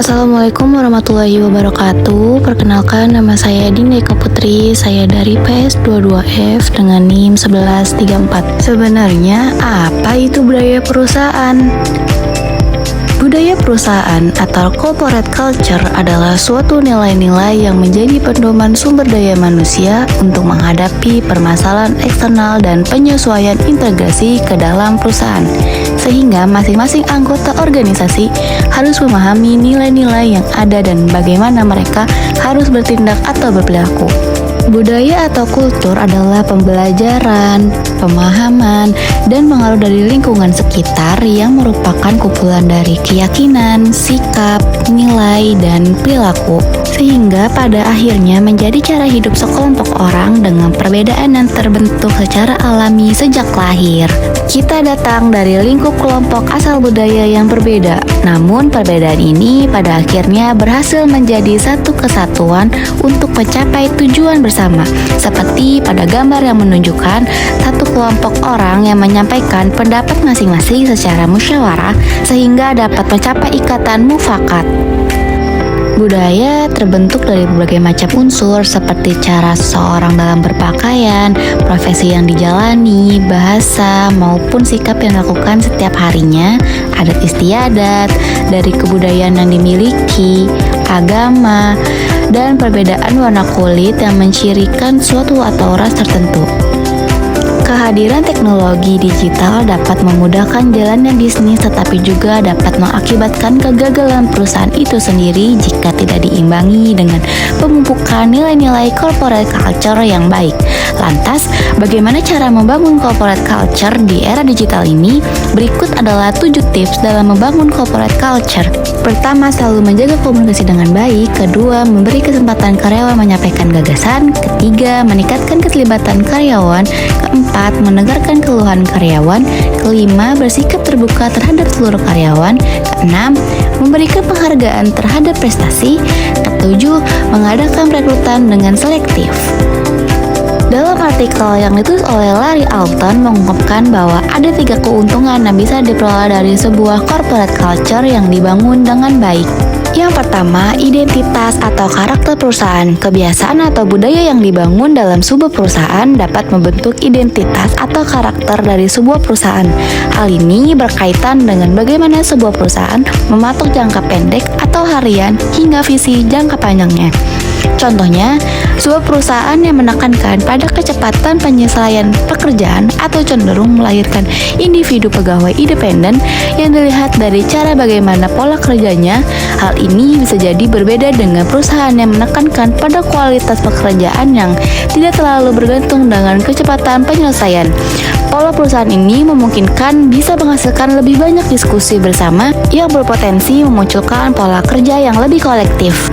Assalamualaikum warahmatullahi wabarakatuh. Perkenalkan, nama saya Dinda Eka Putri. Saya dari PS22F dengan NIM 1134. Sebenarnya apa itu budaya perusahaan? Budaya perusahaan atau corporate culture adalah suatu nilai-nilai yang menjadi pedoman sumber daya manusia untuk menghadapi permasalahan eksternal dan penyesuaian integrasi ke dalam perusahaan. Sehingga masing-masing anggota organisasi harus memahami nilai-nilai yang ada dan bagaimana mereka harus bertindak atau berperilaku. Budaya atau kultur adalah pembelajaran, pemahaman, dan pengaruh dari lingkungan sekitar yang merupakan kumpulan dari keyakinan, sikap, nilai, dan perilaku. Sehingga pada akhirnya menjadi cara hidup sekelompok orang dengan perbedaan yang terbentuk secara alami sejak lahir. Kita datang dari lingkup kelompok asal budaya yang berbeda, namun perbedaan ini pada akhirnya berhasil menjadi satu kesatuan untuk mencapai tujuan bersama, seperti pada gambar yang menunjukkan satu kelompok orang yang menyampaikan pendapat masing-masing secara musyawarah sehingga dapat mencapai ikatan mufakat. Budaya terbentuk dari berbagai macam unsur seperti cara seseorang dalam berpakaian, profesi yang dijalani, bahasa, maupun sikap yang dilakukan setiap harinya, adat istiadat, dari kebudayaan yang dimiliki, agama, dan perbedaan warna kulit yang mencirikan suatu atau ras tertentu. Kehadiran teknologi digital dapat memudahkan jalannya bisnis tetapi juga dapat mengakibatkan kegagalan perusahaan itu sendiri jika tidak diimbangi dengan pemupukan nilai-nilai corporate culture yang baik. Lantas, bagaimana cara membangun corporate culture di era digital ini? Berikut adalah 7 tips dalam membangun corporate culture. Pertama, selalu menjaga komunikasi dengan baik. Kedua, memberi kesempatan karyawan menyampaikan gagasan. Ketiga, meningkatkan keterlibatan karyawan. Keempat, mendengarkan keluhan karyawan. Kelima, bersikap terbuka terhadap seluruh karyawan. Keenam, memberikan penghargaan terhadap prestasi. Ketujuh, mengadakan perekrutan dengan selektif. Dalam artikel yang ditulis oleh Larry Alton mengungkapkan bahwa ada 3 keuntungan yang bisa diperoleh dari sebuah corporate culture yang dibangun dengan baik. Yang pertama, identitas atau karakter perusahaan. Kebiasaan atau budaya yang dibangun dalam sebuah perusahaan dapat membentuk identitas atau karakter dari sebuah perusahaan. Hal ini berkaitan dengan bagaimana sebuah perusahaan mematok jangka pendek atau harian hingga visi jangka panjangnya. Contohnya, sebuah perusahaan yang menekankan pada kecepatan penyelesaian pekerjaan atau cenderung melahirkan individu pegawai independen yang dilihat dari cara bagaimana pola kerjanya. Hal ini bisa jadi berbeda dengan perusahaan yang menekankan pada kualitas pekerjaan yang tidak terlalu bergantung dengan kecepatan penyelesaian. Pola perusahaan ini memungkinkan bisa menghasilkan lebih banyak diskusi bersama yang berpotensi memunculkan pola kerja yang lebih kolektif.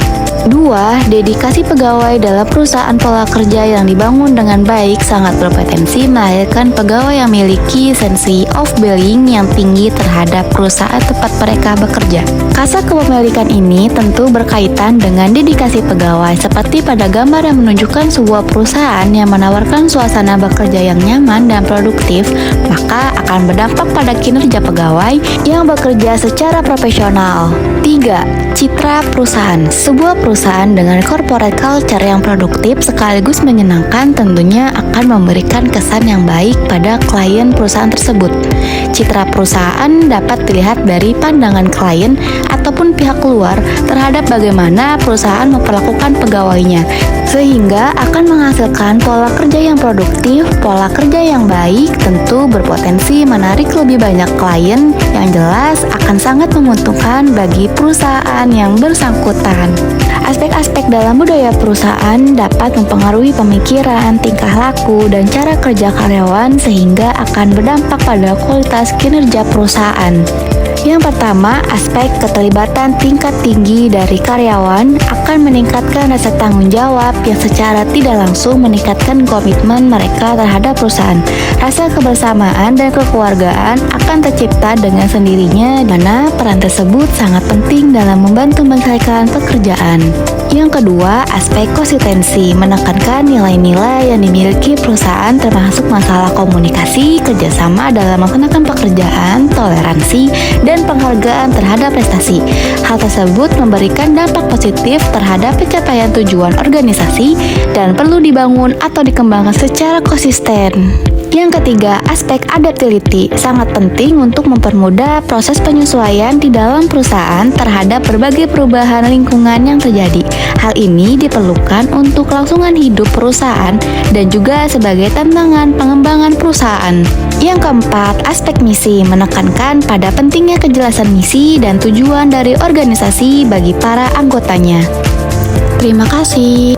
2. Dedikasi pegawai dalam perusahaan. Pola kerja yang dibangun dengan baik sangat berpotensi melahirkan pegawai yang memiliki sense of belonging yang tinggi terhadap perusahaan tempat mereka bekerja. Rasa kepemilikan ini tentu berkaitan dengan dedikasi pegawai, seperti pada gambar yang menunjukkan sebuah perusahaan yang menawarkan suasana bekerja yang nyaman dan produktif, maka akan berdampak pada kinerja pegawai yang bekerja secara profesional. 3. Citra perusahaan. Sebuah perusahaan dengan corporate culture yang produktif sekaligus menyenangkan tentunya akan memberikan kesan yang baik pada klien perusahaan tersebut. Citra perusahaan dapat dilihat dari pandangan klien ataupun pihak luar terhadap bagaimana perusahaan memperlakukan pegawainya, sehingga akan menghasilkan pola kerja yang produktif. Pola kerja yang baik tentu berpotensi menarik lebih banyak klien, yang jelas akan sangat menguntungkan bagi perusahaan yang bersangkutan. Aspek-aspek dalam budaya perusahaan dapat mempengaruhi pemikiran, tingkah laku, dan cara kerja karyawan sehingga akan berdampak pada kualitas kinerja perusahaan. Yang pertama, aspek keterlibatan tingkat tinggi dari karyawan akan meningkatkan rasa tanggung jawab yang secara tidak langsung meningkatkan komitmen mereka terhadap perusahaan. Rasa kebersamaan dan kekeluargaan akan tercipta dengan sendirinya, di mana peran tersebut sangat penting dalam membantu menyelesaikan pekerjaan. Yang kedua, aspek konsistensi, menekankan nilai-nilai yang dimiliki perusahaan termasuk masalah komunikasi, kerjasama dalam melaksanakan pekerjaan, toleransi, dan penghargaan terhadap prestasi. Hal tersebut memberikan dampak positif terhadap pencapaian tujuan organisasi dan perlu dibangun atau dikembangkan secara konsisten. Yang ketiga, aspek adaptability sangat penting untuk mempermudah proses penyesuaian di dalam perusahaan terhadap berbagai perubahan lingkungan yang terjadi. Hal ini diperlukan untuk kelangsungan hidup perusahaan dan juga sebagai tantangan pengembangan perusahaan. Yang keempat, aspek misi menekankan pada pentingnya kejelasan misi dan tujuan dari organisasi bagi para anggotanya. Terima kasih.